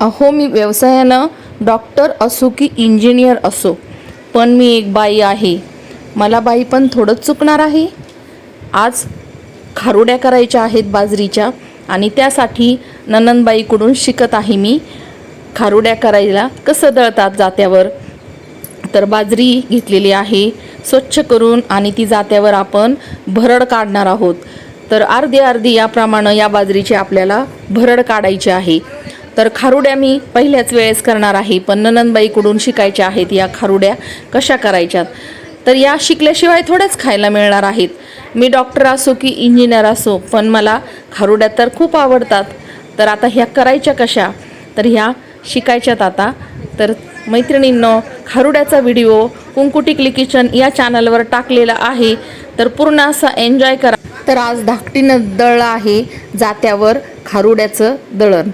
अहो, मी व्यवसायानं डॉक्टर असो की इंजिनियर असो, पण मी एक बाई आहे. मला बाई पण थोडंच चुकणार आहे. आज खारुड्या करायच्या आहेत बाजरीच्या आणि त्यासाठी ननंदबाईकडून शिकत आहे मी. खारुड्या करायला कसं दळतात जात्यावर. तर बाजरी घेतलेली आहे स्वच्छ करून आणि ती जात्यावर आपण भरड काढणार आहोत. तर अर्धी अर्धी याप्रमाणे या बाजरीची आपल्याला भरड काढायची आहे. तर खारुड्या मी पहिल्याच वेळेस करणार आहे, पण ननंदबाईकडून शिकायच्या आहेत या खारुड्या कशा करायच्यात. तर या शिकल्याशिवाय थोड्याच खायला मिळणार आहेत. मी डॉक्टर असो की इंजिनियर असो, पण मला खारुड्या तर खूप आवडतात. तर आता ह्या करायच्या कशा, तर ह्या शिकायच्यात आता. तर मैत्रिणींनो, खारुड्याचा व्हिडिओ कुंकू टिकली किचन या चॅनलवर टाकलेला आहे, तर पूर्ण असा एन्जॉय करा. तर आज धाकटीनं दळलं आहे जात्यावर खारुड्याचं दळण.